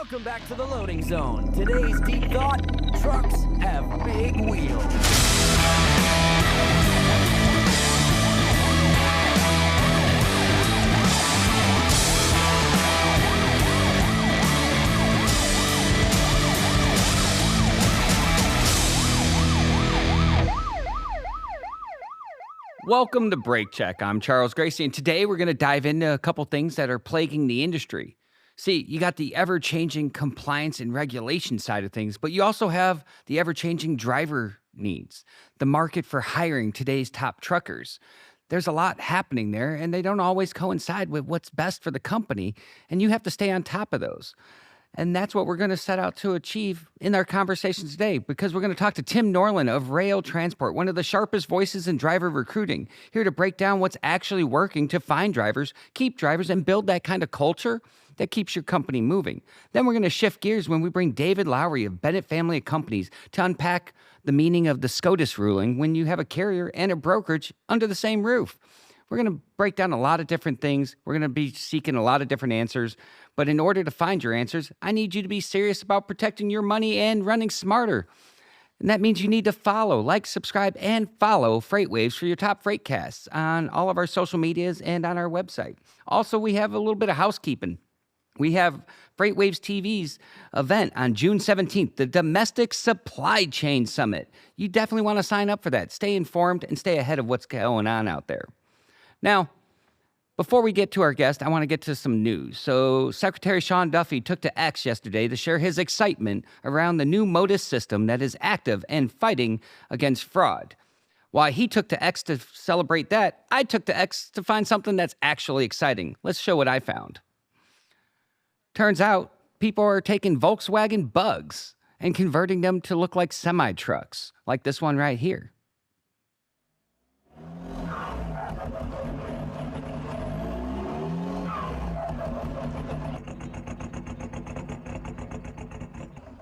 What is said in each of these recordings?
Welcome back to the loading zone. Today's deep thought: trucks have big wheels. Welcome to Brake Check. I'm Charles Gracey, and today we're going to dive into a couple things that are plaguing the industry. See, you got the ever-changing compliance and regulation side of things, but you also have the ever-changing driver needs, the market for hiring today's top truckers. There's a lot happening there, and they don't always coincide with what's best for the company, and you have to stay on top of those. And that's what we're going to set out to achieve in our conversation today, because we're going to talk to Tim Norlin of Roehl Transport, one of the sharpest voices in driver recruiting, here to break down what's actually working to find drivers, keep drivers, and build that kind of culture that keeps your company moving. Then we're going to shift gears when we bring David Lowry of Bennett Family of Companies to unpack the meaning of the SCOTUS ruling when you have a carrier and a brokerage under the same roof. We're going to break down a lot of different things. We're going to be seeking a lot of different answers. But in order to find your answers, I need you to be serious about protecting your money and running smarter. And that means you need to follow, like, subscribe, and follow FreightWaves for your top freight casts on all of our social medias and on our website. Also, we have a little bit of housekeeping. We have FreightWaves TV's event on June 17th, the Domestic Supply Chain Summit. You definitely want to sign up for that. Stay informed and stay ahead of what's going on out there. Now, before we get to our guest, I want to get to some news. So Secretary Sean Duffy took to X yesterday to share his excitement around the new MODIS system that is active and fighting against fraud. While he took to X to celebrate that, I took to X to find something that's actually exciting. Let's show what I found. Turns out people are taking Volkswagen Bugs and converting them to look like semi-trucks, like this one right here.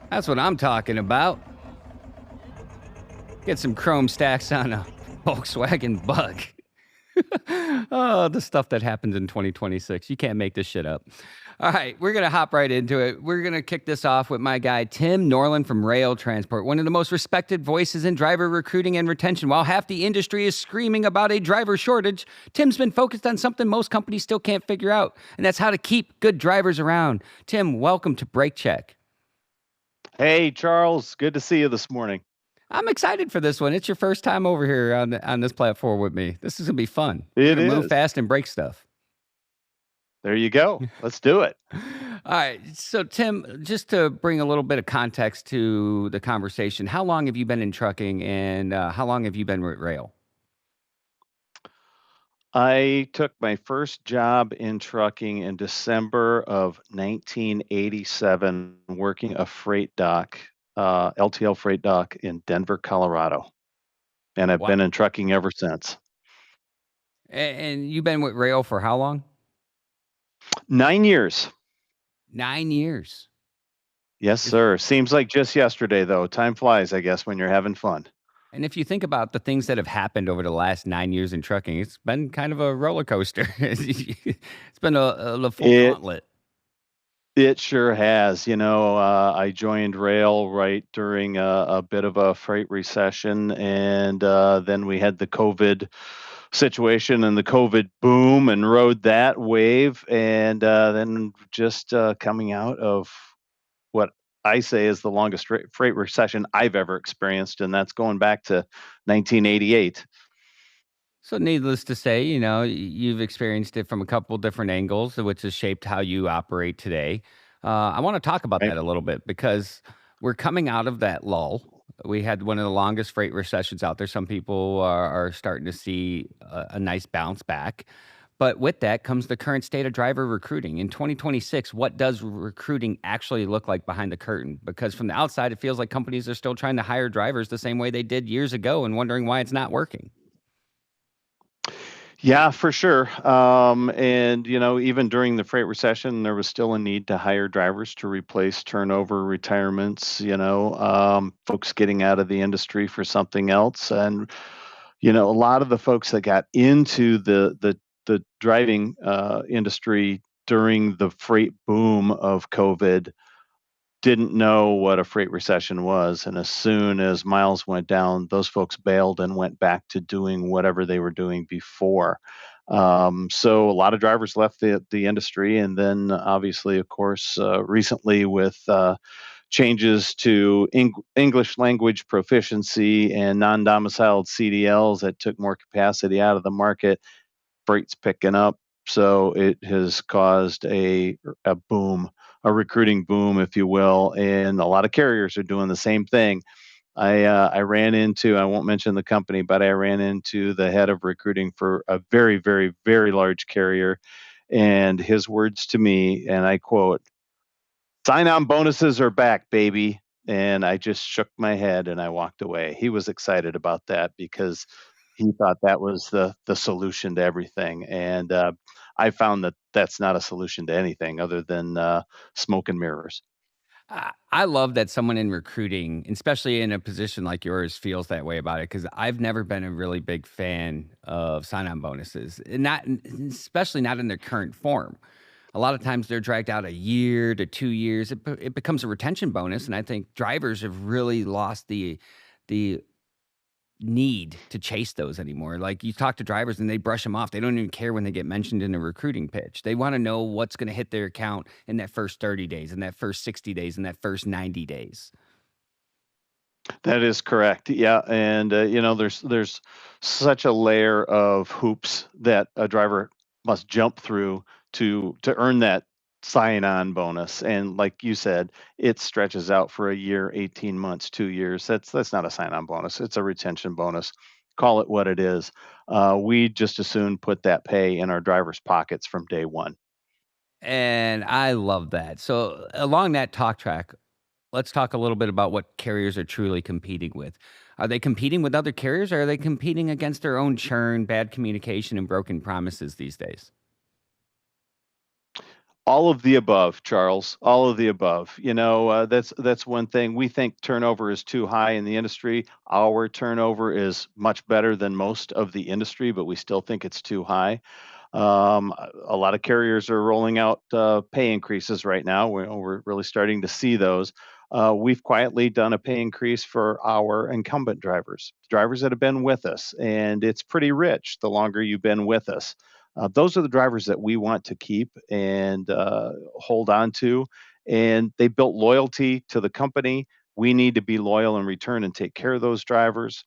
That's what I'm talking about. Get some chrome stacks on a Volkswagen Bug. Oh, the stuff that happens in 2026. You can't make this shit up. All right, we're going to hop right into it. We're going to kick this off with my guy, Tim Norlin from Roehl Transport, one of the most respected voices in driver recruiting and retention. While half the industry is screaming about a driver shortage, Tim's been focused on something most companies still can't figure out, and that's how to keep good drivers around. Tim, welcome to Brake Check. Hey, Charles. Good to see you this morning. I'm excited for this one. It's your first time over here on this platform with me. This is going to be fun. It is. Move fast and break stuff. There you go. Let's do it. All right. So, Tim, just to bring a little bit of context to the conversation, how long have you been in trucking, and how long have you been with Roehl? I took my first job in trucking in December of 1987, working a freight dock, LTL freight dock in Denver, Colorado. And I've been in trucking ever since. And you've been with Roehl for how long? 9 years. 9 years. Yes, sir. Seems like just yesterday, though. Time flies, I guess, when you're having fun. And if you think about the things that have happened over the last 9 years in trucking, it's been kind of a roller coaster. It's been a full gauntlet. It sure has. I joined Roehl right during a bit of a freight recession, and then we had the COVID situation and the COVID boom and rode that wave, and then just coming out of what I say is the longest freight recession I've ever experienced, and that's going back to 1988. So needless to say, you've experienced it from a couple different angles, which has shaped how you operate today. I want to talk about that a little bit because we're coming out of that lull. We had one of the longest freight recessions out there. Some people are starting to see a nice bounce back. But with that comes the current state of driver recruiting. In 2026, what does recruiting actually look like behind the curtain? Because from the outside, it feels like companies are still trying to hire drivers the same way they did years ago and wondering why it's not working. Yeah, for sure. And, even during the freight recession, there was still a need to hire drivers to replace turnover, retirements, folks getting out of the industry for something else. And, a lot of the folks that got into the driving industry during the freight boom of COVID didn't know what a freight recession was. And as soon as miles went down, those folks bailed and went back to doing whatever they were doing before. So a lot of drivers left the industry. And then, obviously, of course, recently with changes to English language proficiency and non domiciled CDLs that took more capacity out of the market, freight's picking up. So it has caused a boom, a recruiting boom, if you will, and a lot of carriers are doing the same thing. I ran into, I won't mention the company, but I ran into the head of recruiting for a very, very, very large carrier, and his words to me, and I quote, "Sign-on bonuses are back, baby." And I just shook my head and I walked away. He was excited about that because he thought that was the solution to everything. And I found that that's not a solution to anything other than smoke and mirrors. I love that someone in recruiting, especially in a position like yours, feels that way about it because I've never been a really big fan of sign-on bonuses, and not especially not in their current form. A lot of times they're dragged out a year to 2 years. It becomes a retention bonus, and I think drivers have really lost the need to chase those anymore. Like, you talk to drivers and they brush them off. They don't even care when they get mentioned in a recruiting pitch. They wanna know what's gonna hit their account in that first 30 days, in that first 60 days, in that first 90 days. That is correct. Yeah, and there's such a layer of hoops that a driver must jump through to earn that sign-on bonus. And like you said, it stretches out for a year, 18 months, 2 years. That's not a sign-on bonus. It's a retention bonus. Call it what it is. We just as soon put that pay in our drivers' pockets from day one. And I love that. So, along that talk track, let's talk a little bit about what carriers are truly competing with. Are they competing with other carriers, or are they competing against their own churn, bad communication, and broken promises these days? All of the above, Charles. All of the above. That's one thing. We think turnover is too high in the industry. Our turnover is much better than most of the industry, but we still think it's too high. A lot of carriers are rolling out pay increases right now. We're really starting to see those. We've quietly done a pay increase for our incumbent drivers that have been with us, and it's pretty rich the longer you've been with us. Those are the drivers that we want to keep and hold on to. And they built loyalty to the company. We need to be loyal in return and take care of those drivers.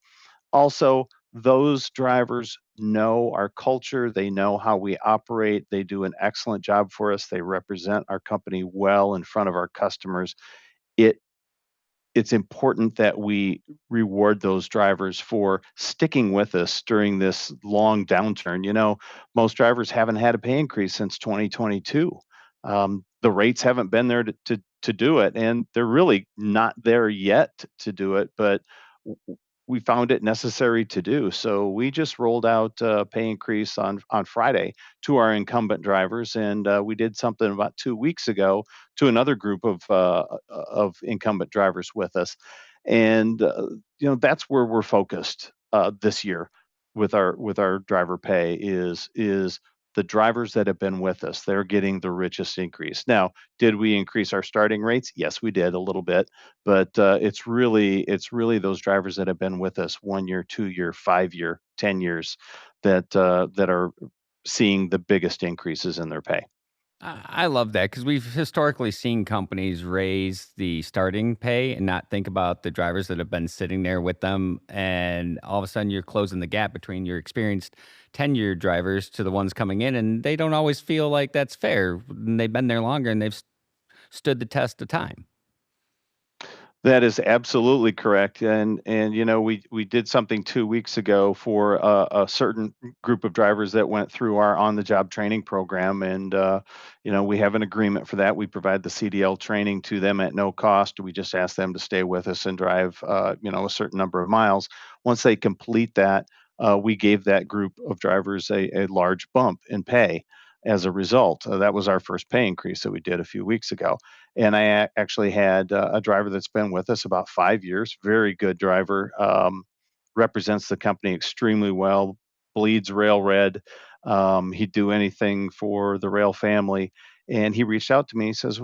Also, those drivers know our culture, they know how we operate, they do an excellent job for us, they represent our company well in front of our customers. It it's important that we reward those drivers for sticking with us during this long downturn. Most drivers haven't had a pay increase since 2022. The rates haven't been there to do it, and they're really not there yet to do it. But we found it necessary to do. So we just rolled out a pay increase on Friday to our incumbent drivers, and we did something about 2 weeks ago to another group of incumbent drivers with us, and that's where we're focused this year with our driver pay is the drivers that have been with us. They're getting the richest increase. Now, did we increase our starting rates? Yes, we did a little bit, but it's really those drivers that have been with us 1 year, 2 year, 5 year, 10 years that are seeing the biggest increases in their pay. I love that because we've historically seen companies raise the starting pay and not think about the drivers that have been sitting there with them. And all of a sudden, you're closing the gap between your experienced tenured drivers to the ones coming in, and they don't always feel like that's fair. And they've been there longer and they've stood the test of time. That is absolutely correct, and we did something 2 weeks ago for a certain group of drivers that went through our on the job training program, and we have an agreement for that. We provide the CDL training to them at no cost. We just ask them to stay with us and drive a certain number of miles. Once they complete that, we gave that group of drivers a large bump in pay as a result. That was our first pay increase that we did a few weeks ago. And I actually had a driver that's been with us about 5 years, very good driver, represents the company extremely well, bleeds rail red. He'd do anything for the rail family. And he reached out to me. He says,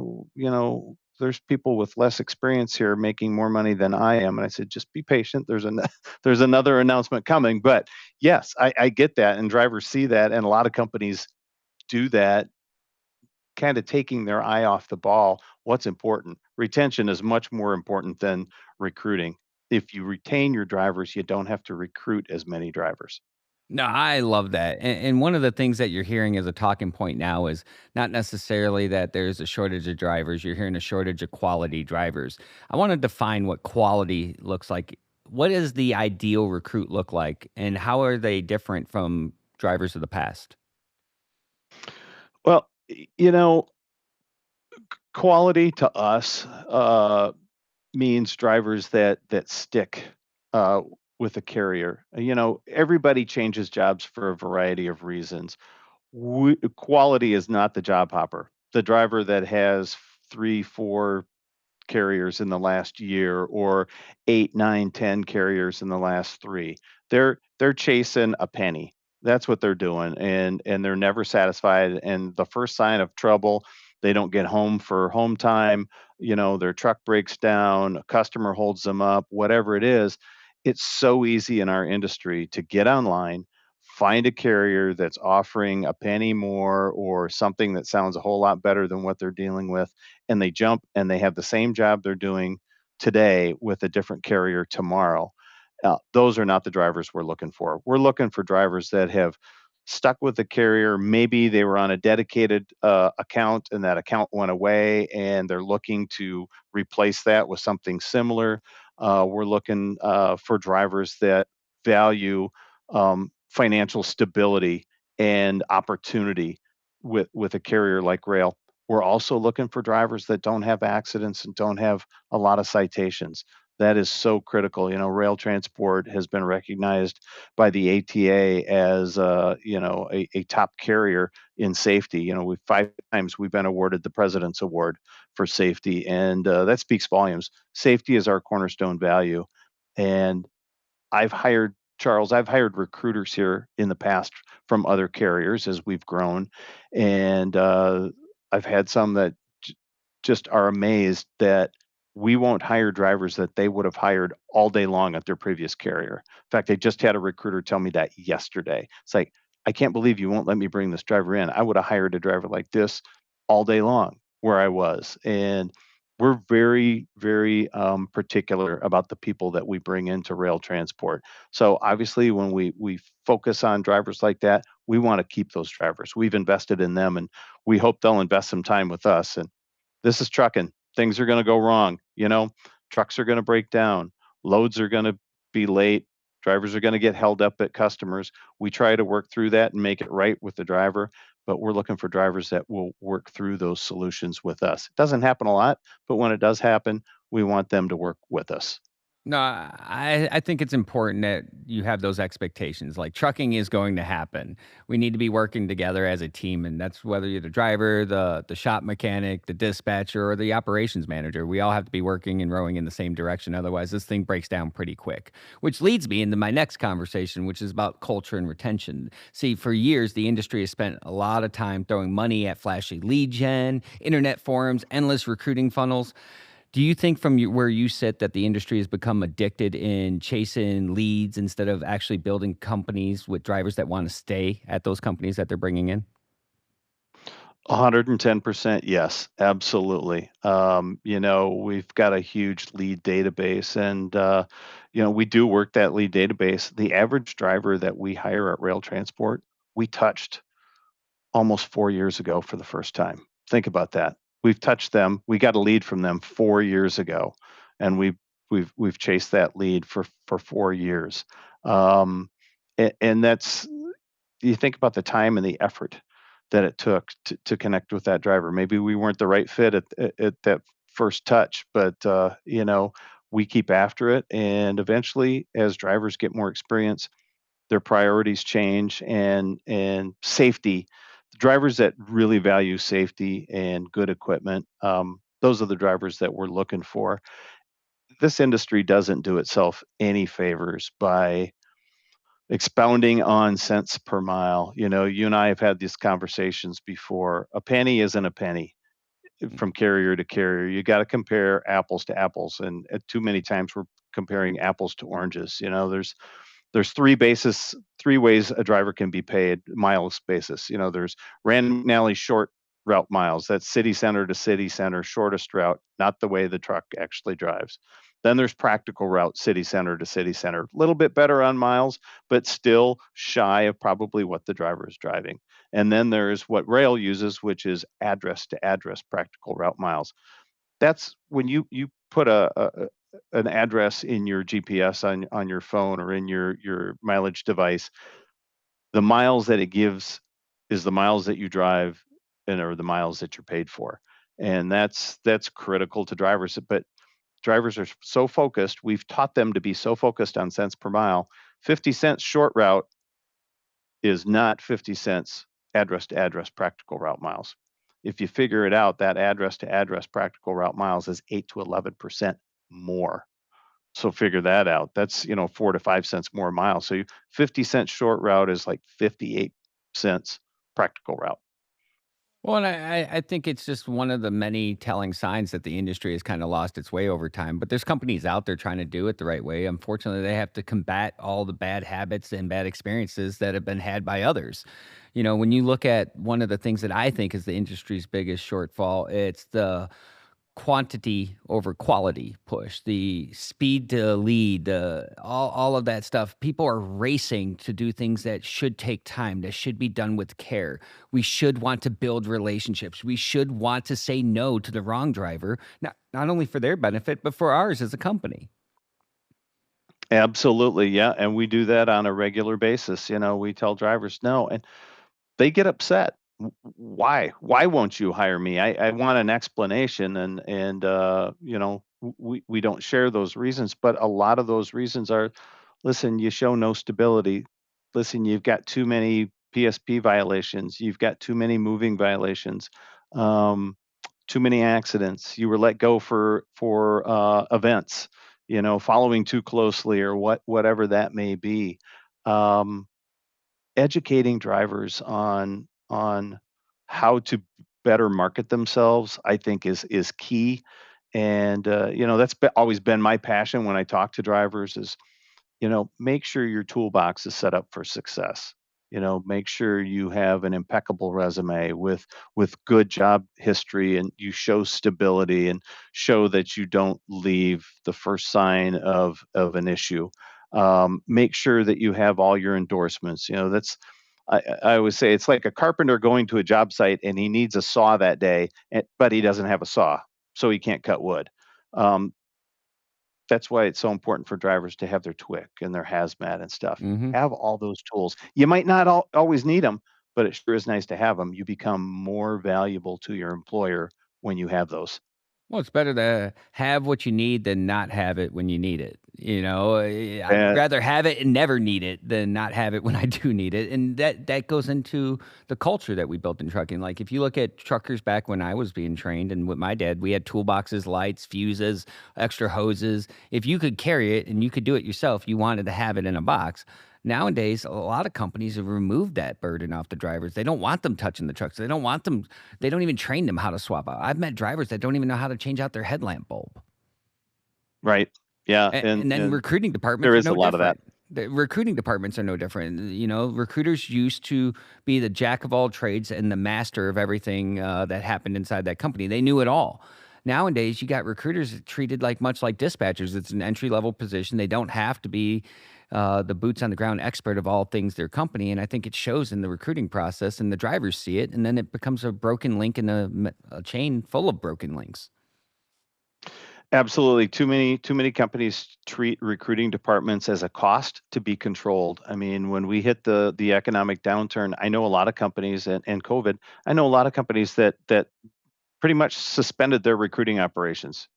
there's people with less experience here making more money than I am. And I said, just be patient. There's another announcement coming. But yes, I get that, and drivers see that, and a lot of companies do that, kind of taking their eye off the ball. What's important? Retention is much more important than recruiting. If you retain your drivers, you don't have to recruit as many drivers. No, I love that. And one of the things that you're hearing as a talking point now is not necessarily that there's a shortage of drivers. You're hearing a shortage of quality drivers. I want to define what quality looks like. What does the ideal recruit look like, and how are they different from drivers of the past? Well, quality to us means drivers that stick uh, with a carrier. Everybody changes jobs for a variety of reasons. Quality is not the job hopper. The driver that has 3, 4 carriers in the last year, or 8, 9, 10 carriers in the last 3. They're chasing a penny. That's what they're doing, and they're never satisfied. And the first sign of trouble, they don't get home for home time. Their truck breaks down, a customer holds them up, whatever it is. It's so easy in our industry to get online, find a carrier that's offering a penny more or something that sounds a whole lot better than what they're dealing with, and they jump and they have the same job they're doing today with a different carrier tomorrow. Those are not the drivers we're looking for. We're looking for drivers that have stuck with the carrier. Maybe they were on a dedicated account and that account went away, and they're looking to replace that with something similar. We're looking for drivers that value financial stability and opportunity with a carrier like Rail. We're also looking for drivers that don't have accidents and don't have a lot of citations. That is so critical. Rail Transport has been recognized by the ATA as a top carrier in safety. We've 5 times we've been awarded the President's Award for safety, and that speaks volumes. Safety is our cornerstone value, and I've hired recruiters here in the past from other carriers as we've grown, and I've had some that just are amazed that we won't hire drivers that they would have hired all day long at their previous carrier. In fact, I just had a recruiter tell me that yesterday. It's like, I can't believe you won't let me bring this driver in. I would have hired a driver like this all day long where I was. And we're very, very particular about the people that we bring into rail transport. So obviously, when we focus on drivers like that, we want to keep those drivers. We've invested in them, and we hope they'll invest some time with us. And this is trucking. Things are going to go wrong. Trucks are going to break down. Loads are going to be late. Drivers are going to get held up at customers. We try to work through that and make it right with the driver, but we're looking for drivers that will work through those solutions with us. It doesn't happen a lot, but when it does happen, we want them to work with us. No, I think it's important that you have those expectations. Like trucking is going to happen. We need to be working together as a team, and that's whether you're the driver, the shop mechanic, the dispatcher, or the operations manager. We all have to be working and rowing in the same direction. Otherwise, this thing breaks down pretty quick. Which leads me into my next conversation, which is about culture and retention. See, for years, the industry has spent a lot of time throwing money at flashy lead gen, internet forums, endless recruiting funnels. Do you think from where you sit that the industry has become addicted in chasing leads instead of actually building companies with drivers that want to stay at those companies that they're bringing in? 110% yes, absolutely. We've got a huge lead database, and we do work that lead database. The average driver that we hire at Rail Transport, we touched almost 4 years ago for the first time. Think about that. We've touched them. We got a lead from them 4 years ago, and we've chased that lead for 4 years. Um, and that's, you think about the time and the effort that it took to connect with that driver. Maybe we weren't the right fit at that first touch, but we keep after it, and eventually, as drivers get more experience, their priorities change, and safety. Drivers that really value safety and good equipment, those are the drivers that we're looking for. This industry doesn't do itself any favors by expounding on cents per mile. You and I have had these conversations before. A penny isn't a penny. from carrier to carrier. You got to compare apples to apples, and too many times we're comparing apples to oranges. There's three ways a driver can be paid miles basis. There's random McNally short route miles. That's city center to city center, shortest route, not the way the truck actually drives. Then there's practical route, city center to city center. A little bit better on miles, but still shy of probably what the driver is driving. And then there's what Roehl uses, which is address to address practical route miles. That's when you put an address in your GPS on your phone or in your mileage device. The miles that it gives is the miles that you drive and are the miles that you're paid for. And that's critical to drivers. But drivers are so focused. We've taught them to be so focused on cents per mile. 50 cents short route is not 50 cents address to address practical route miles. If you figure it out, that address to address practical route miles is 8 to 11% more. So figure that out. That's 4 to 5 cents more a mile. So 50 cents short route is like 58 cents practical route. Well, and I think it's just one of the many telling signs that the industry has kind of lost its way over time. But there's companies out there trying to do it the right way. Unfortunately, they have to combat all the bad habits and bad experiences that have been had by others. When you look at one of the things that I think is the industry's biggest shortfall, it's the quantity over quality push, the speed to lead, all of that stuff. People are racing to do things that should take time, that should be done with care. We should want to build relationships. We should want to say no to the wrong driver, not only for their benefit, but for ours as a company. Absolutely, yeah, and we do that on a regular basis. We tell drivers no, and they get upset. Why won't you hire me? I want an explanation, and we don't share those reasons, but a lot of those reasons are, listen, you show no stability. Listen, you've got too many PSP violations. You've got too many moving violations. Um, Too many accidents. You were let go for events. Following too closely or whatever that may be. Um, Educating drivers on how to better market themselves, I think is key. And that's always been my passion when I talk to drivers is, make sure your toolbox is set up for success. Make sure you have an impeccable resume with good job history, and you show stability and show that you don't leave the first sign of an issue. Make sure that you have all your endorsements. I always say it's like a carpenter going to a job site and he needs a saw that day, but he doesn't have a saw, so he can't cut wood. Um, that's why it's so important for drivers to have their TWIC and their hazmat and stuff. Hmm. Have all those tools. You might not always need them, but it sure is nice to have them. You become more valuable to your employer when you have those. Well, it's better to have what you need than not have it when you need it. I'd And rather have it and never need it than not have it when I do need it. And that goes into the culture that we built in trucking. Like if you look at truckers back when I was being trained and with my dad, we had toolboxes, lights, fuses, extra hoses. If you could carry it and you could do it yourself, you wanted to have it in a box. Nowadays, a lot of companies have removed that burden off the drivers. They don't want them touching the trucks. They don't even train them how to swap out. I've met drivers that don't even know how to change out their headlamp bulb. right, yeah, And then and recruiting there departments are is a no lot of that. different. The recruiting departments are no different. Recruiters used to be the jack of all trades and the master of everything that happened inside that company. They knew it all. Nowadays, you got recruiters treated much like dispatchers. It's an entry level position. They don't have to be the boots on the ground expert of all things their company. And I think it shows in the recruiting process, and the drivers see it, and then it becomes a broken link in a chain full of broken links. Absolutely. Too many companies treat recruiting departments as a cost to be controlled. I mean, when we hit the economic downturn, I know a lot of companies and COVID, I know a lot of companies that pretty much suspended their recruiting operations.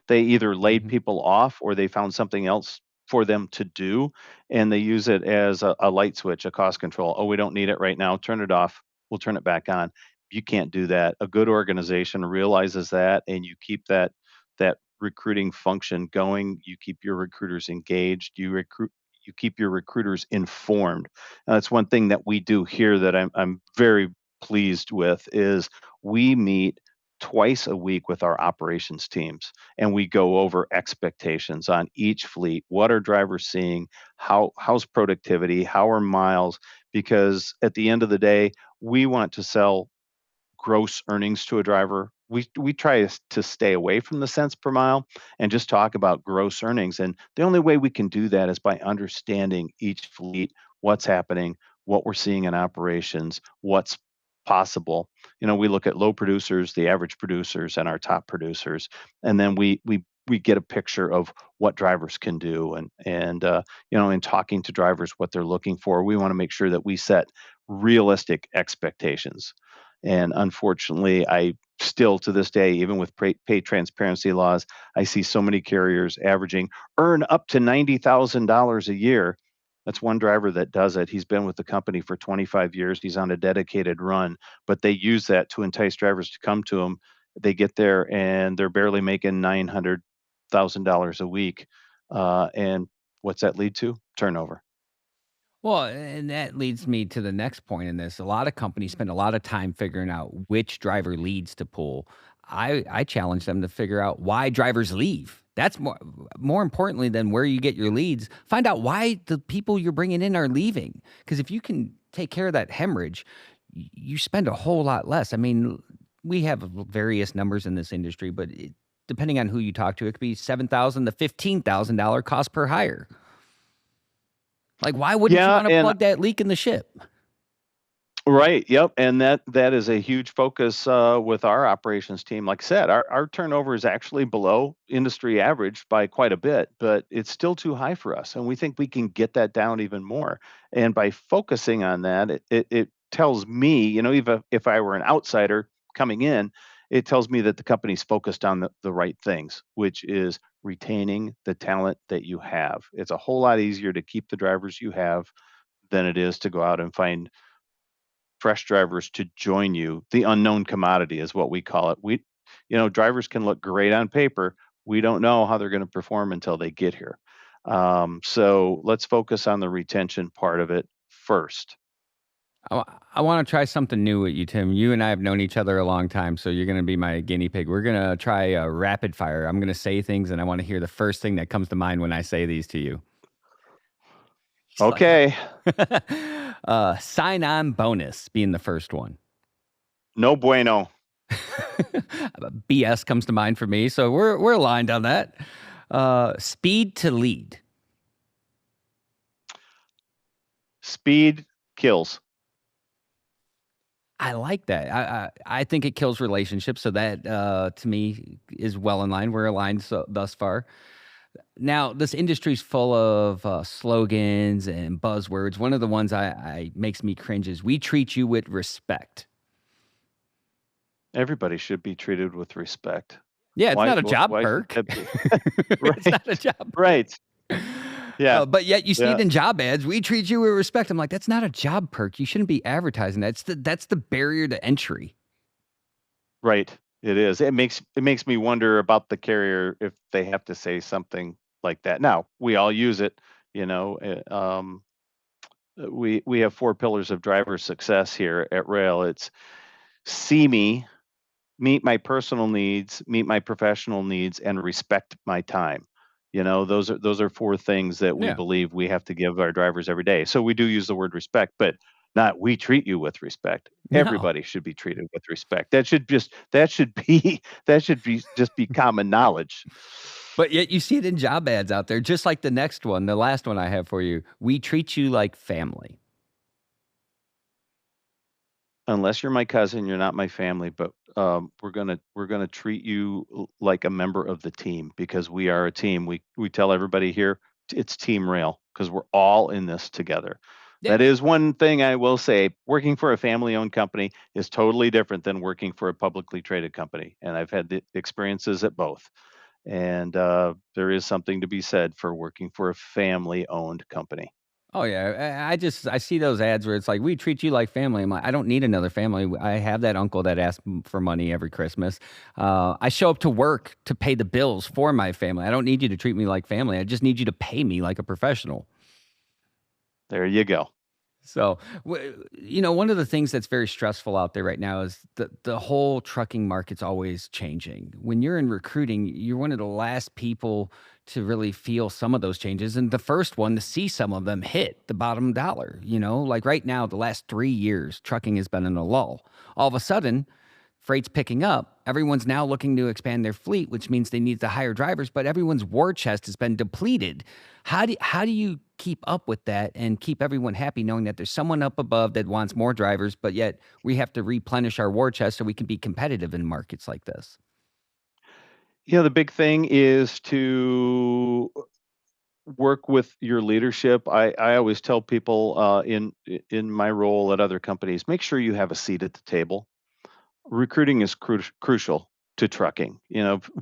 They either laid Hmm. people off or they found something else for them to do, and they use it as a light switch, a cost control. Oh, we don't need it right now. Turn it off. We'll turn it back on. You can't do that. A good organization realizes that, and you keep that recruiting function going. You keep your recruiters engaged. You keep your recruiters informed. That's one thing that we do here that I'm very pleased with is we meet twice a week with our operations teams, and we go over expectations on each fleet. What are drivers seeing? How's productivity? How are miles? Because at the end of the day, we want to sell gross earnings to a driver. We try to stay away from the cents per mile and just talk about gross earnings. And the only way we can do that is by understanding each fleet, what's happening, what we're seeing in operations, what's possible. We look at low producers, the average producers, and our top producers, and then we get a picture of what drivers can do. And in talking to drivers, what they're looking for, we want to make sure that we set realistic expectations. And unfortunately, I still to this day, even with pay transparency laws, I see so many carriers earn up to $90,000 a year. That's one driver that does it. He's been with the company for 25 years. He's on a dedicated run, but they use that to entice drivers to come to them. They get there and they're barely making $900,000 a week. And what's that lead to? Turnover. Well, and that leads me to the next point in this. A lot of companies spend a lot of time figuring out which driver leads to pull. I challenge them to figure out why drivers leave. That's more importantly than where you get your leads. Find out why the people you're bringing in are leaving. Because if you can take care of that hemorrhage, you spend a whole lot less. I mean, we have various numbers in this industry, but depending on who you talk to, it could be $7,000 to $15,000 cost per hire. Like, why wouldn't you Yeah, want to and plug that leak in the ship? right. Yep. And that is a huge focus with our operations team. Like I said, our turnover is actually below industry average by quite a bit, but it's still too high for us. And we think we can get that down even more. And by focusing on that, it tells me, even if I were an outsider coming in, it tells me that the company's focused on the right things, which is retaining the talent that you have. It's a whole lot easier to keep the drivers you have than it is to go out and find fresh drivers to join you. The unknown commodity is what we call it. Drivers can look great on paper. We don't know how they're going to perform until they get here. So let's focus on the retention part of it first. I want to try something new with you, Tim. You and I have known each other a long time, so you're going to be my guinea pig. We're going to try a rapid fire. I'm going to say things, and I want to hear the first thing that comes to mind when I say these to you. Okay. Sign-on bonus being the first one. No bueno. BS comes to mind for me, so we're aligned on that. Speed to lead. Speed kills. I like that. I think it kills relationships, so that to me is well in line. We're aligned thus far. Now, this industry's full of slogans and buzzwords. One of the ones I makes me cringe is "We treat you with respect." Everybody should be treated with respect. Yeah, it's Why? not a job Why should perk. that be? It's not a job perk. Right. Yeah. But yet you see Yeah. it in job ads. We treat you with respect. I'm like, that's not a job perk. You shouldn't be advertising that. That's the barrier to entry. Right. It is. It makes me wonder about the carrier if they have to say something like that. Now, we all use it, we have 4 pillars of driver success here at Roehl. It's see me, meet my personal needs, meet my professional needs, and respect my time. Those are 4 things that we Yeah. believe we have to give our drivers every day. So we do use the word respect, but not we treat you with respect. No. Everybody should be treated with respect. That should be just be common knowledge. But yet you see it in job ads out there, just like the next one, the last one I have for you. We treat you like family. Unless you're my cousin, you're not my family, but we're gonna treat you like a member of the team because we are a team. We tell everybody here it's Team Rail because we're all in this together. Yeah. That is one thing I will say. Working for a family-owned company is totally different than working for a publicly traded company, and I've had the experiences at both. And there is something to be said for working for a family-owned company. Oh yeah. I see those ads where it's like, we treat you like family. I'm like, I don't need another family. I have that uncle that asks for money every Christmas. I show up to work to pay the bills for my family. I don't need you to treat me like family. I just need you to pay me like a professional. There you go. So, one of the things that's very stressful out there right now is the whole trucking market's always changing. When you're in recruiting, you're one of the last people to really feel some of those changes, and the first one to see some of them hit the bottom dollar. Like right now, the last 3 years, trucking has been in a lull. All of a sudden, freight's picking up. Everyone's now looking to expand their fleet, which means they need to hire drivers, but everyone's war chest has been depleted. How do you keep up with that and keep everyone happy knowing that there's someone up above that wants more drivers, but yet we have to replenish our war chest so we can be competitive in markets like this? The big thing is to work with your leadership. I always tell people in my role at other companies, make sure you have a seat at the table. Recruiting is crucial to trucking.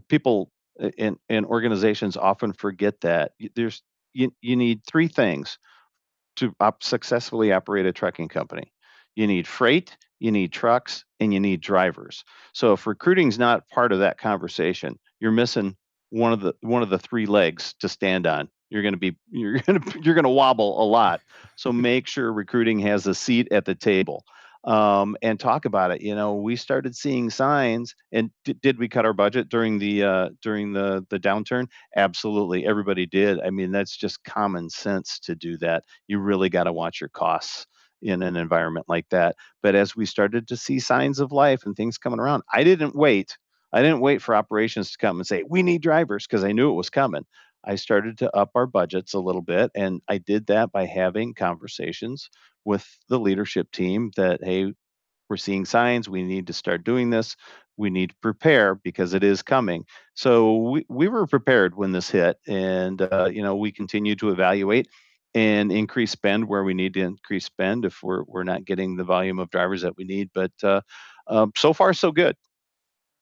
People and organizations often forget that. You need three things to successfully operate a trucking company. You need freight, you need trucks, and you need drivers. So if recruiting's not part of that conversation, you're missing one of the three legs to stand on. You're going to wobble a lot. So make sure recruiting has a seat at the table. And talk about it. We started seeing signs, and did we cut our budget during the downturn? Absolutely, everybody did. I mean, that's just common sense to do that. You really got to watch your costs in an environment like that. But as we started to see signs of life and things coming around, I didn't wait. I didn't wait for operations to come and say, we need drivers, because I knew it was coming. I started to up our budgets a little bit, and I did that by having conversations with the leadership team that, hey, we're seeing signs, we need to start doing this, we need to prepare because it is coming. So we were prepared when this hit, and we continue to evaluate and increase spend where we need to increase spend if we're not getting the volume of drivers that we need. But so far so good.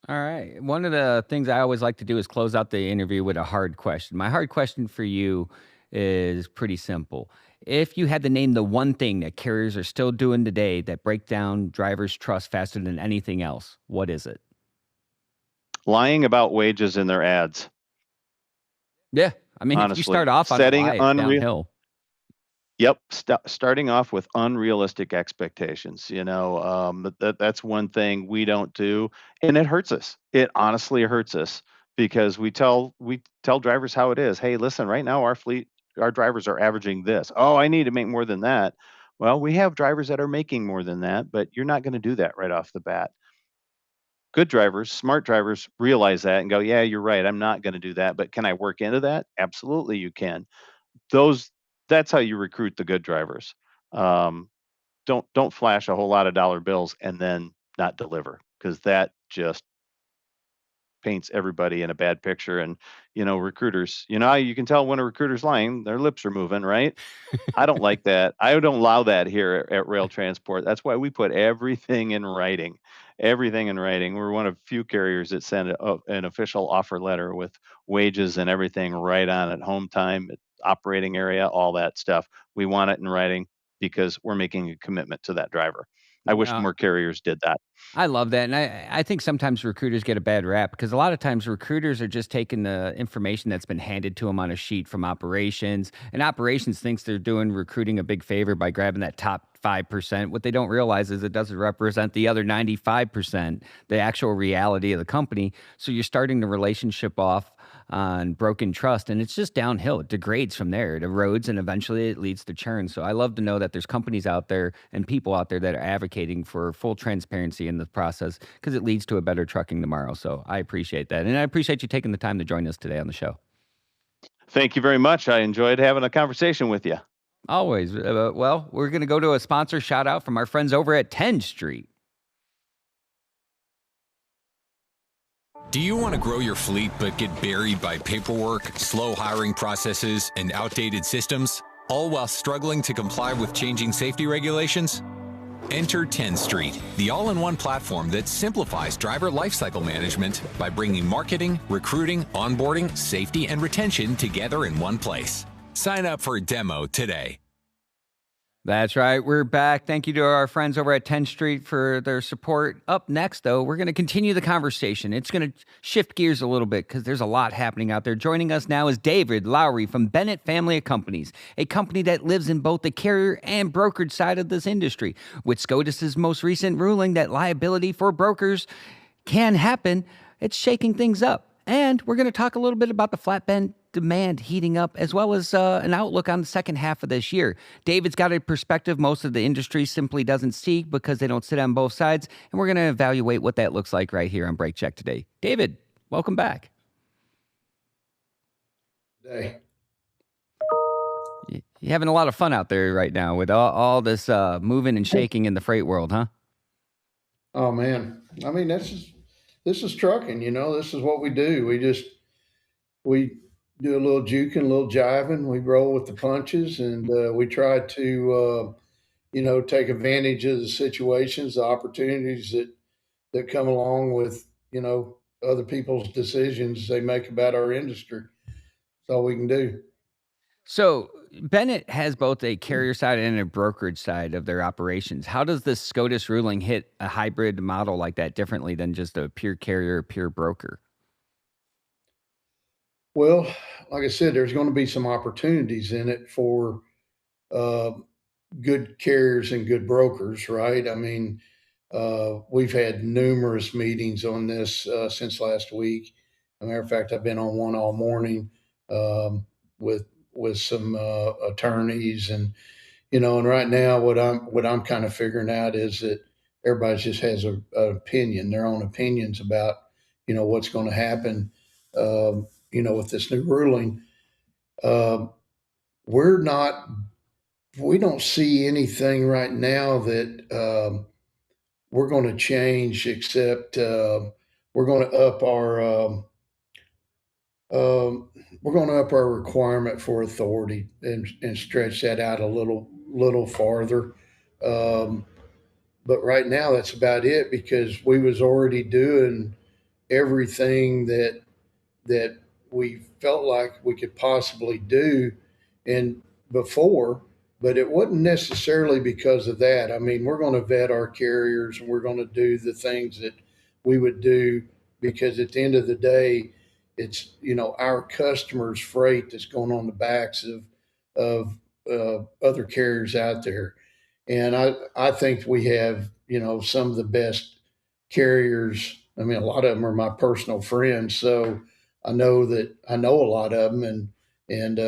All right. One of the things I always like to do is close out the interview with a hard question. My hard question for you is pretty simple. If you had to name the one thing that carriers are still doing today that break down drivers' trust faster than anything else, what is it? Lying about wages in their ads. Yeah. I mean, if you Honestly, start off on a setting lie, it's unreal. downhill. Yep, starting off with unrealistic expectations. That's one thing we don't do, and it hurts us. It honestly hurts us because we tell drivers how it is. Hey, listen, right now our drivers are averaging this. Oh, I need to make more than that. Well, we have drivers that are making more than that, but you're not going to do that right off the bat. Good drivers, smart drivers realize that and go, yeah, you're right. I'm not going to do that, but can I work into that? Absolutely, you can. Those That's how you recruit the good drivers. Um, don't flash a whole lot of dollar bills and then not deliver, because that just paints everybody in a bad picture. And recruiters, how you can tell when a recruiter's lying, their lips are moving, right? I don't like that. I don't allow that here at Roehl Transport. That's why we put everything in writing. Everything in writing. We're one of few carriers that send an official offer letter with wages and everything right on it, home time, operating area, all that stuff. We want it in writing because we're making a commitment to that driver. I wish Uh, more carriers did that. I love that. And I think sometimes recruiters get a bad rap because a lot of times recruiters are just taking the information that's been handed to them on a sheet from operations. And operations thinks they're doing recruiting a big favor by grabbing that top 5%. What they don't realize is it doesn't represent the other 95%, the actual reality of the company. So you're starting the relationship off on broken trust, and it's just downhill. It degrades from there. It erodes, and eventually it leads to churn. So I love to know that there's companies out there and people out there that are advocating for full transparency in the process because it leads to a better trucking tomorrow. So I appreciate that. And I appreciate you taking the time to join us today on the show. Thank you very much. I enjoyed having a conversation with you. Always. Well, we're going to go to a sponsor shout out from our friends over at Tenstreet. Do you want to grow your fleet but get buried by paperwork, slow hiring processes, and outdated systems, all while struggling to comply with changing safety regulations? Enter Tenstreet, the all-in-one platform that simplifies driver lifecycle management by bringing marketing, recruiting, onboarding, safety, and retention together in one place. Sign up for a demo today. That's right. We're back. Thank you to our friends over at Tenstreet for their support. Up next, though, we're going to continue the conversation. It's going to shift gears a little bit because there's a lot happening out there. Joining us now is David Lowry from Bennett Family of Companies, a company that lives in both the carrier and brokerage side of this industry. With SCOTUS's most recent ruling that liability for brokers can happen, it's shaking things up. And we're going to talk a little bit about the flatbed demand heating up, as well as an outlook on the second half of this year. David's got a perspective most of the industry simply doesn't see because they don't sit on both sides, and we're going to evaluate what that looks like right here on Break Check today. David, welcome back. Day. You're having a lot of fun out there right now with all this moving and shaking in the freight world, huh? Oh man, I mean this is trucking. This is what we do. We do a little juking, a little jiving. We roll with the punches, and we try to take advantage of the situations, the opportunities that come along with other people's decisions they make about our industry. That's all we can do. So Bennett has both a carrier side and a brokerage side of their operations. How does this SCOTUS ruling hit a hybrid model like that differently than just a pure carrier, pure broker? Well, like I said, there's going to be some opportunities in it for uh, good carriers and good brokers, right? I mean, we've had numerous meetings on this since last week. As a matter of fact, I've been on one all morning um, with some attorneys, and right now, what I'm kind of figuring out is that everybody just has an opinion, their own opinions about what's going to happen, with this new ruling. Um, we're not we don't see anything right now that we're going to change, except we're going to up our um, we're going to up our requirement for authority and stretch that out a little farther. Um, but right now, that's about it because we was already doing everything that we felt like we could possibly do and before, but it wasn't necessarily because of that. I mean, we're going to vet our carriers and we're going to do the things that we would do because at the end of the day, it's our customers' freight that's going on the backs of other carriers out there, and I think we have some of the best carriers. I mean, a lot of them are my personal friends, so I know a lot of them, and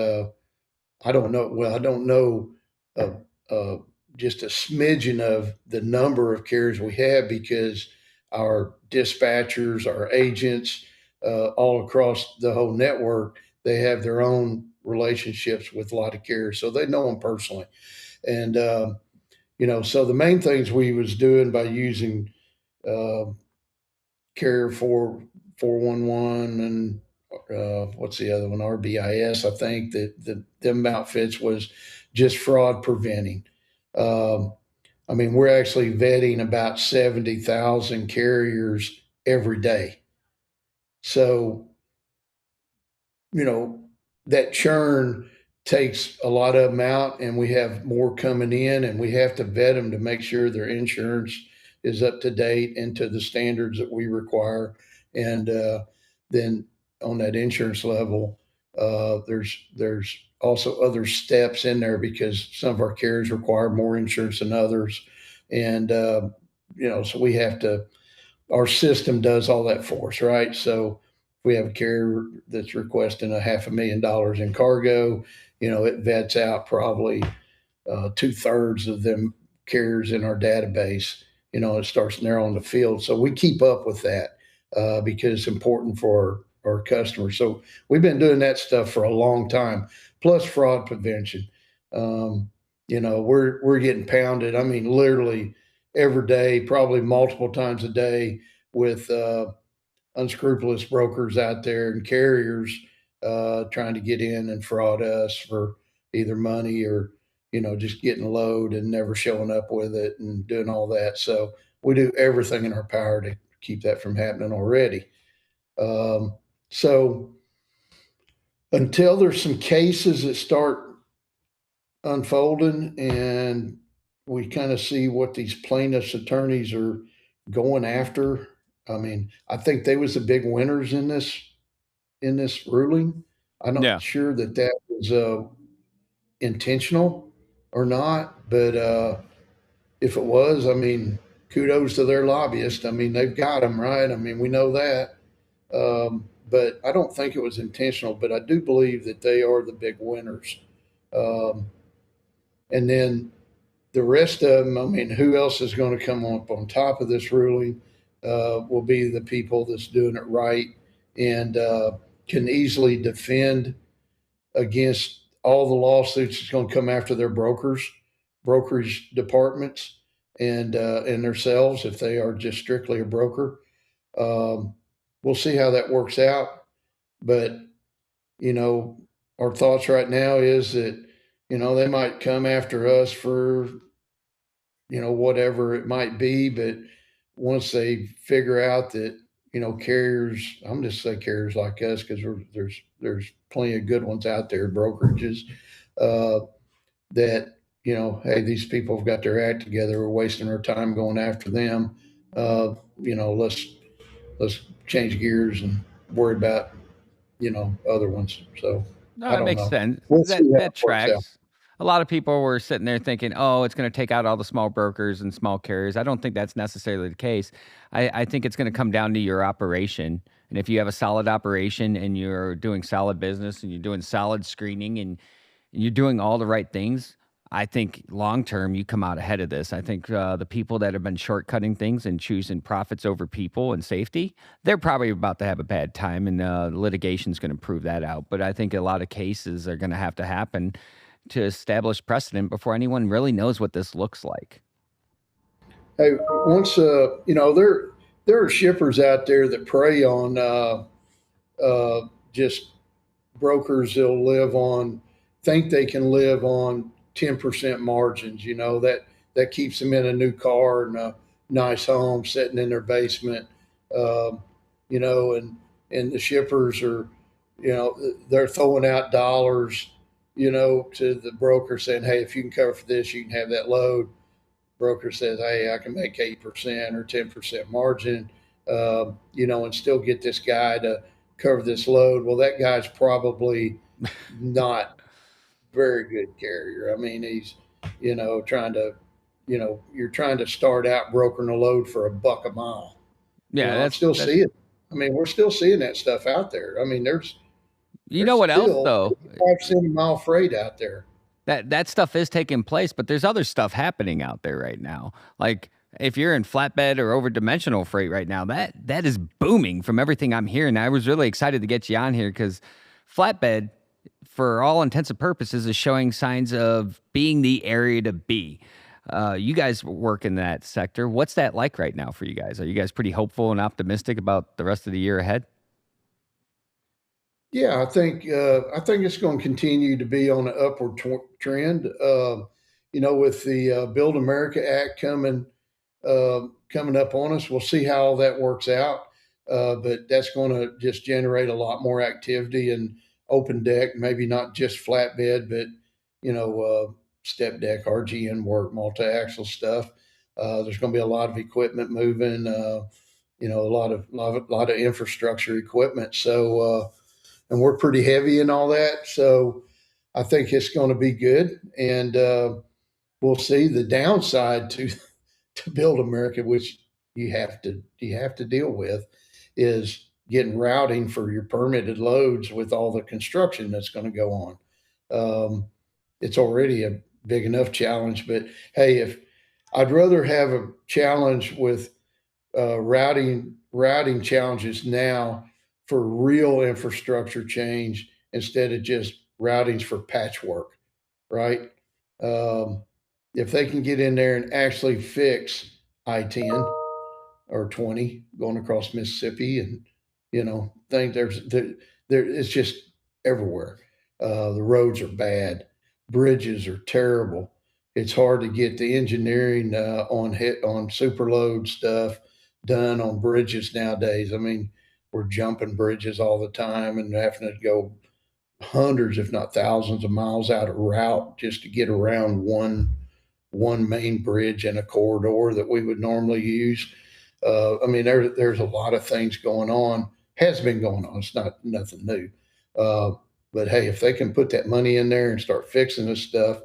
I don't know. Well, I don't know uh, uh, just a smidgen of the number of carriers we have because our dispatchers, our agents, all across the whole network, they have their own relationships with a lot of carriers, so they know them personally. And so the main things we was doing by using uh, Carrier 411 and what's the other one? RBIS. I think that them outfits was just fraud preventing. Um, I mean, we're actually vetting about 70,000 carriers every day. So, you know, that churn takes a lot of them out, and we have more coming in, and we have to vet them to make sure their insurance is up to date and to the standards that we require. And then on that insurance level, there's also other steps in there because some of our carriers require more insurance than others, and so we have to. Our system does all that for us, right? So we have a carrier that's requesting a $500,000 in cargo. It vets out probably 2/3 of them carriers in our database. It starts narrowing the field. So we keep up with that because it's important for our customers. So we've been doing that stuff for a long time, plus fraud prevention. We're getting pounded. I mean, literally every day, probably multiple times a day, with unscrupulous brokers out there and carriers trying to get in and fraud us for either money or just getting a load and never showing up with it and doing all that. So we do everything in our power to keep that from happening already. So until there's some cases that start unfolding, and we kind of see what these plaintiffs' attorneys are going after. I mean, I think they was the big winners in this ruling. I'm not Yeah. sure that that was intentional or not, but if it was, I mean, kudos to their lobbyists. I mean, they've got them right. I mean, we know that. But I don't think it was intentional, but I do believe that they are the big winners. Um, and then the rest of them, I mean, who else is going to come up on top of this ruling will be the people that's doing it right and can easily defend against all the lawsuits that's going to come after their brokerage departments, and themselves if they are just strictly a broker. Um, we'll see how that works out, but you know, our thoughts right now is that they might come after us for whatever it might be, but once they figure out that carriers, I'm just say carriers like us because there's plenty of good ones out there, brokerages, uh, that hey, these people have got their act together. We're wasting our time going after them. Let's change gears and worry about other ones. So No, I that don't makes know. sense. We'll see how That it works out. tracks. A lot of people were sitting there thinking, "Oh, it's going to take out all the small brokers and small carriers." I don't think that's necessarily the case. I think it's going to come down to your operation, and if you have a solid operation and you're doing solid business and you're doing solid screening and you're doing all the right things, I think long term you come out ahead of this. I think the people that have been shortcutting things and choosing profits over people and safety, they're probably about to have a bad time, and litigation's going to prove that out. But I think a lot of cases are going to have to happen to establish precedent before anyone really knows what this looks like. Hey, once there are shippers out there that prey on just brokers that'll think they can live on 10% margins. That keeps them in a new car and a nice home sitting in their basement. Um, and the shippers are, they're throwing out dollars, to the broker saying, hey, if you can cover for this, you can have that load. Broker says, hey, I can make 8% or 10% margin, and still get this guy to cover this load. Well, that guy's probably not very good carrier. I mean, he's, trying to, you're trying to start out brokering a load for $1 a mile. Yeah, I'm still seeing. I mean, we're still seeing that stuff out there. I mean, you know what else still though? 5 cent a mile freight out there. That stuff is taking place, but there's other stuff happening out there right now. Like if you're in flatbed or over dimensional freight right now, that is booming from everything I'm hearing. I was really excited to get you on here because flatbed, for all intents and purposes, is showing signs of being the area to be. You guys work in that sector. What's that like right now for you guys? Are you guys pretty hopeful and optimistic about the rest of the year ahead? Yeah, I think it's going to continue to be on an upward trend. With the Build America Act coming up on us, we'll see how all that works out. But that's going to just generate a lot more activity and open deck, maybe not just flatbed, but step deck, RGN work, multi axle stuff. There's going to be a lot of equipment moving. A lot of infrastructure equipment. So. And we're pretty heavy in all that. So I think it's going to be good, and we'll see. The downside to Build America, which you have to deal with, is getting routing for your permitted loads with all the construction that's going to go on. It's already a big enough challenge, but hey, if I'd rather have a challenge with routing challenges now for real infrastructure change instead of just routings for patchwork, right? Um, if they can get in there and actually fix I-10 or 20 going across Mississippi, and think it's just everywhere. The roads are bad, bridges are terrible. It's hard to get the engineering on superload stuff done on bridges nowadays. I mean, we're jumping bridges all the time and having to go hundreds, if not thousands of miles out of route just to get around one main bridge and a corridor that we would normally use. I mean, there's a lot of things going on. Has been going on. It's not nothing new. Uh, but hey, if they can put that money in there and start fixing this stuff,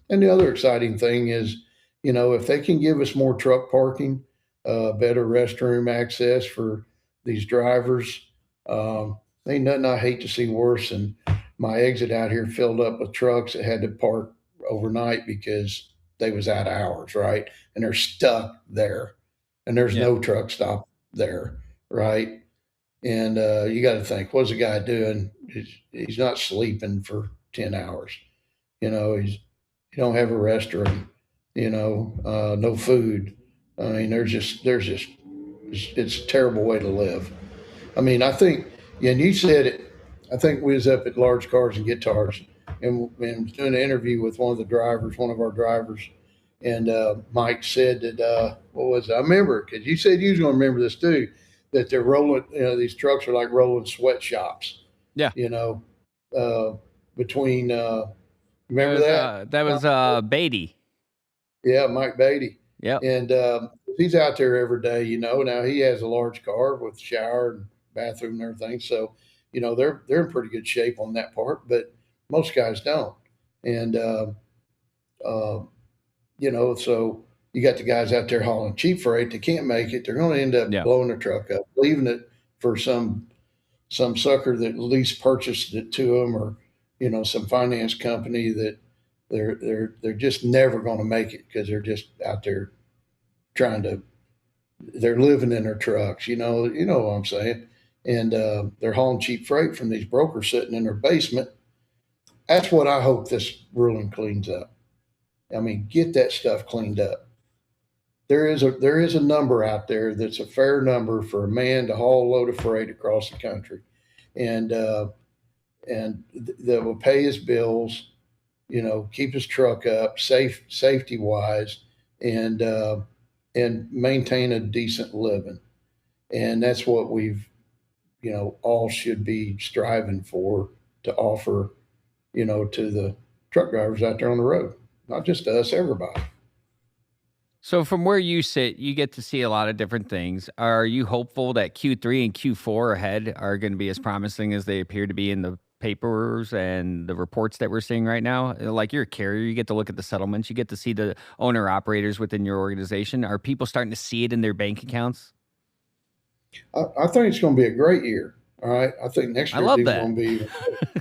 and the other exciting thing is, if they can give us more truck parking, better restroom access for these drivers, ain't nothing I hate to see worse than my exit out here filled up with trucks that had to park overnight because they was out of hours, right? And they're stuck there, and there's no truck stop there, right? And you got to think, what's the guy doing? He's not sleeping for 10 hours. You don't have a restroom. No food. I mean, it's a terrible way to live. I mean, I think, yeah, and you said it. I think we was up at Large Cars and Guitars, and was doing an interview with one of our drivers, and Mike said that what was it? I remember because you said you was going to remember this too, that they're rolling. These trucks are like rolling sweatshops. Yeah. Uh, between remember that? That was Beatty. Yeah, Mike Beatty. Yeah. And he's out there every day. Now he has a large car with shower and bathroom and everything. So, they're in pretty good shape on that part, but most guys don't. And so you got the guys out there hauling cheap freight that can't make it. They're going to end up blowing their truck up, leaving it for some sucker that least purchased it to them, or some finance company that they're just never going to make it because they're just out there they're living in their trucks. You know what I'm saying? And they're hauling cheap freight from these brokers sitting in their basement. That's what I hope this ruling cleans up. I mean, get that stuff cleaned up. There is a number out there that's a fair number for a man to haul a load of freight across the country, and that will pay his bills, keep his truck up, safety wise, and maintain a decent living. And that's what we've, all should be striving for, to offer, to the truck drivers out there on the road, not just us, everybody. So from where you sit, you get to see a lot of different things. Are you hopeful that Q3 and Q4 ahead are going to be as promising as they appear to be in the papers and the reports that we're seeing right now? Like, you're a carrier, you get to look at the settlements, you get to see the owner operators within your organization. Are people starting to see it in their bank accounts? I think it's going to be a great year. All right. I think next year is going to be,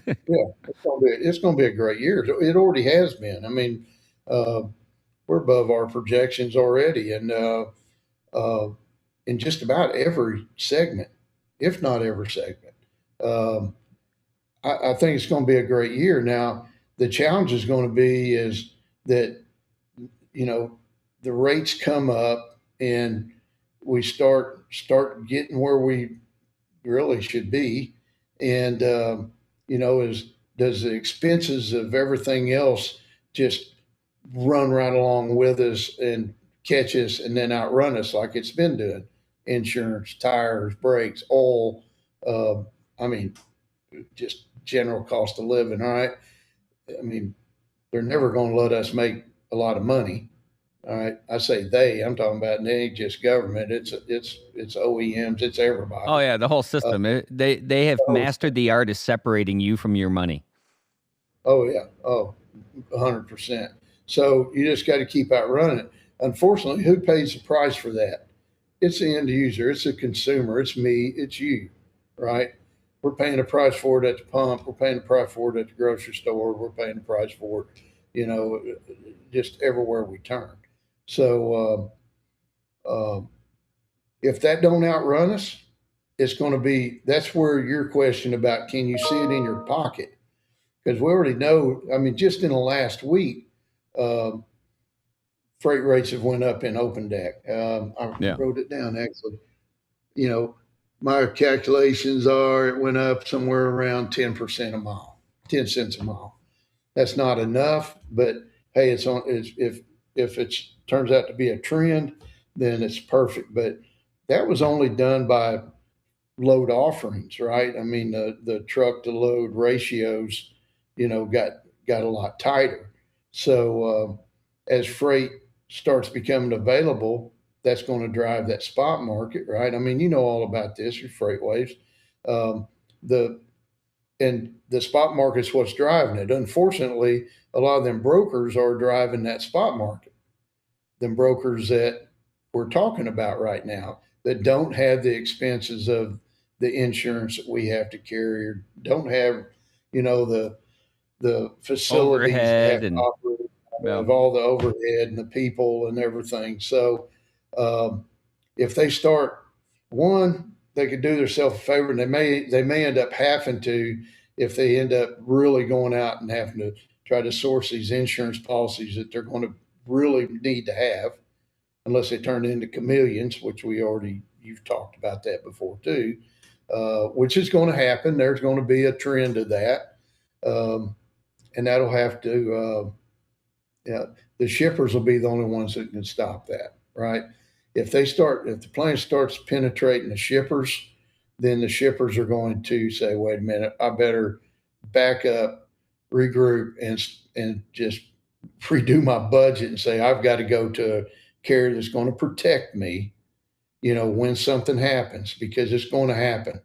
it's going to be a great year. It already has been. I mean, we're above our projections already, and in just about every segment, if not every segment. I think it's going to be a great year. Now, the challenge is going to be is that, the rates come up and we start getting where we really should be. And, does the expenses of everything else just run right along with us and catch us and then outrun us like it's been doing? Insurance, tires, brakes, oil, just general cost of living. All right. I mean, they're never going to let us make a lot of money. All right. I say I'm talking about, and it ain't just government. It's OEMs. It's everybody. Oh yeah. The whole system. They have mastered the art of separating you from your money. Oh yeah. Oh, 100%. So you just got to keep outrunning it. Unfortunately, who pays the price for that? It's the end user. It's the consumer. It's me. It's you, right? We're paying a price for it at the pump. We're paying a price for it at the grocery store. We're paying a price for it, just everywhere we turn. So if that don't outrun us, it's going to be, that's where your question about, can you see it in your pocket? Because we already know, I mean, just in the last week, freight rates have went up in open deck. I wrote it down actually. My calculations are it went up somewhere around 10% a mile, 10 cents a mile. That's not enough, but hey, if it turns out to be a trend, then it's perfect. But that was only done by load offerings, right? I mean, the truck to load ratios, got a lot tighter. So as freight starts becoming available, that's going to drive that spot market, right? I mean, you know all about this, your FreightWaves. Um, the and the spot market's what's driving it. Unfortunately, a lot of them brokers are driving that spot market. Them brokers that we're talking about right now that don't have the expenses of the insurance that we have to carry, or don't have, the facilities that have Overhead to and operate, yeah. of all the overhead and the people and everything. So um, if they start, one, they could do themselves a favor, and they may end up having to, if they end up really going out and having to try to source these insurance policies that they're going to really need to have, unless they turn into chameleons, which you've talked about that before too, which is going to happen. There's going to be a trend of that. And that'll have to, the shippers will be the only ones that can stop that, right? If the plane starts penetrating the shippers, then the shippers are going to say, wait a minute, I better back up, regroup, and just redo my budget and say, I've got to go to a carrier that's going to protect me, when something happens, because it's going to happen.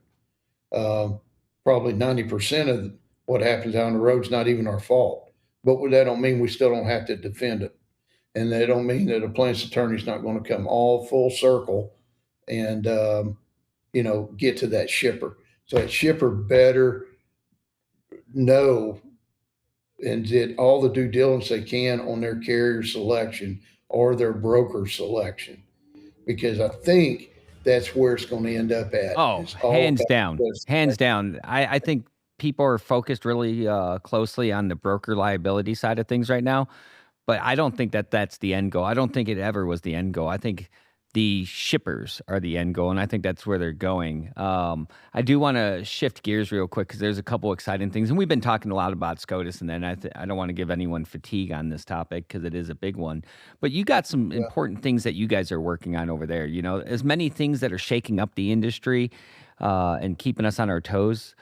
Um, Probably 90% of what happens out on the road is not even our fault. But that don't mean we still don't have to defend it. And that don't mean that a plaintiff's attorney's not going to come all full circle and, get to that shipper. So that shipper better know and did all the due diligence they can on their carrier selection or their broker selection, because I think that's where it's going to end up at. Oh, It's all hands about down. the Hands selection. down. I think people are focused really closely on the broker liability side of things right now, but I don't think that that's the end goal. I don't think it ever was the end goal. I think the shippers are the end goal, and I think that's where they're going. I do want to shift gears real quick because there's a couple exciting things, and we've been talking a lot about SCOTUS, and then I don't want to give anyone fatigue on this topic because it is a big one. But you got some Yeah. important things that you guys are working on over there. As many things that are shaking up the industry and keeping us on our toes.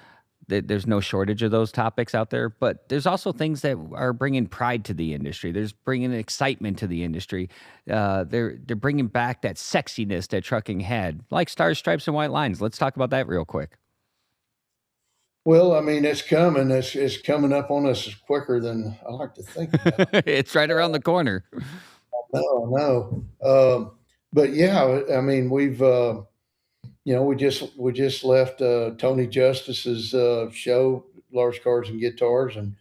There's no shortage of those topics out there, but there's also things that are bringing pride to the industry. There's bringing excitement to the industry. They're bringing back that sexiness that trucking had, like stars, stripes, and white lines. Let's talk about that real quick. Well, I mean, it's coming. It's coming up on us quicker than I like to think about. It's right around the corner. No. But yeah, I mean, we just left Tony Justice's show, Large Cars and Guitars, and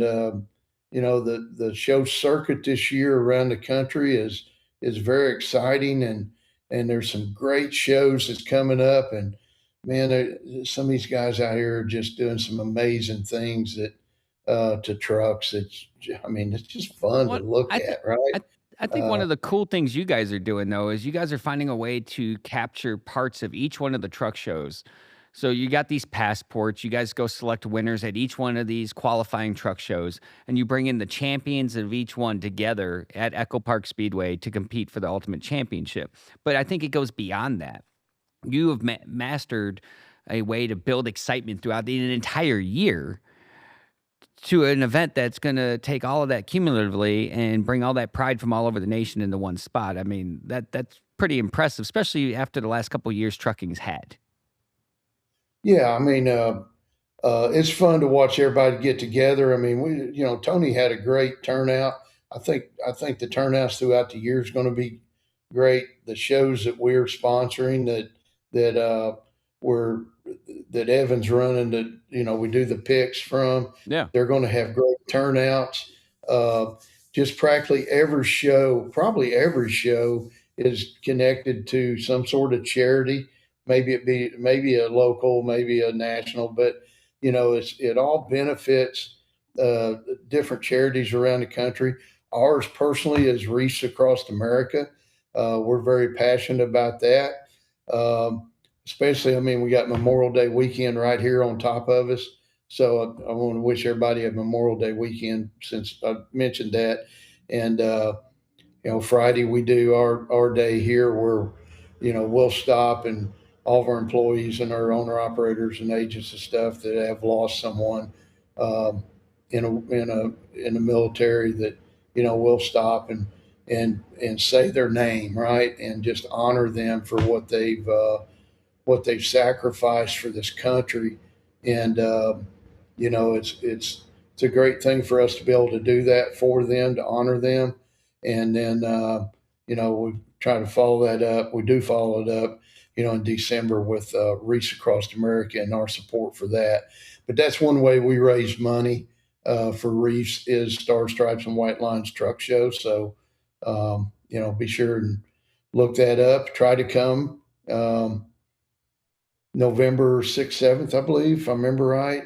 the show circuit this year around the country is very exciting, and there's some great shows that's coming up, and man, some of these guys out here are just doing some amazing things that to trucks. It's just fun to What look I think at, right? I I think one Uh, of the cool things you guys are doing though is you guys are finding a way to capture parts of each one of the truck shows. So you got these passports, you guys go select winners at each one of these qualifying truck shows, and you bring in the champions of each one together at Echo Park Speedway to compete for the ultimate championship. But I think it goes beyond that. You have mastered a way to build excitement throughout an entire year to an event that's going to take all of that cumulatively and bring all that pride from all over the nation into one spot. I mean, that's pretty impressive, especially after the last couple of years trucking's had. yeah, it's fun to watch everybody get together. I mean, Tony had a great turnout. I think the turnouts throughout the year is going to be great. The shows that we're sponsoring that we're that Evan's running, that we do the picks from, Yeah. they're going to have great turnouts. Uh, just probably every show is connected to some sort of charity. Maybe a local, maybe a national, but it all benefits uh, different charities around the country. Ours personally is Reefs Across America. We're very passionate about that. Um, Especially, I mean, we got Memorial Day weekend right here on top of us. So I want to wish everybody a Memorial Day weekend since I mentioned that. And Friday we do our day here where we'll stop and all of our employees and our owner operators and agents and stuff that have lost someone um, in the military that will stop and say their name, right, and just honor them for what they've sacrificed for this country. And it's a great thing for us to be able to do that for them, to honor them. And then we try to follow that up. We do follow it up, in December with Reefs Across America and our support for that. But that's one way we raise money for Reefs is Stars, Stripes, and White Lines Truck Show. So be sure and look that up. Try to come. November 6th, 7th, I believe, if I remember right.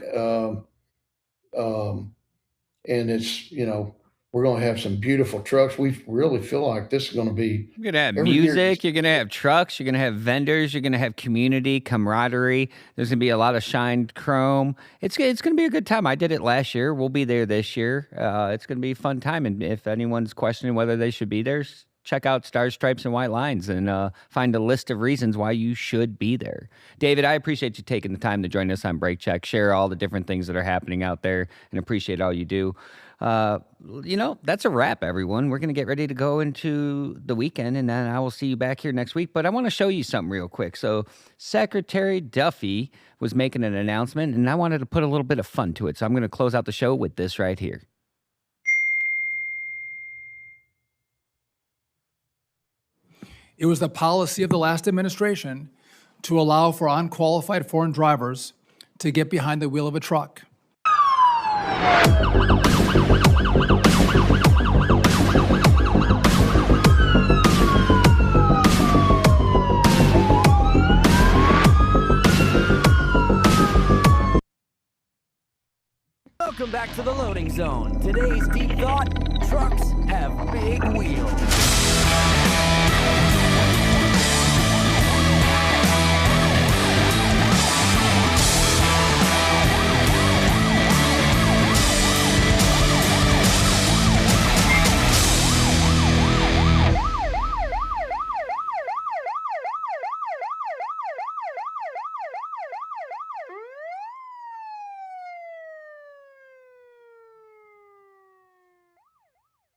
And it's, we're going to have some beautiful trucks. We really feel like this is going to be. You're going to have every year. music, you're going to have trucks, you're going to have vendors, you're going to have community, camaraderie. There's going to be a lot of shined chrome. It's going to be a good time. I did it last year. We'll be there this year. It's going to be a fun time. And if anyone's questioning whether they should be there, check out Stars, Stripes, and White Lines and find a list of reasons why you should be there. David, I appreciate you taking the time to join us on Brake Check, share all the different things that are happening out there, and appreciate all you do. That's a wrap, everyone. We're going to get ready to go into the weekend, and then I will see you back here next week. But I want to show you something real quick. So Secretary Duffy was making an announcement, and I wanted to put a little bit of fun to it. So I'm going to close out the show with this right here. It was the policy of the last administration to allow for unqualified foreign drivers to get behind the wheel of a truck. Welcome back to the loading zone. Today's deep thought: trucks have big wheels.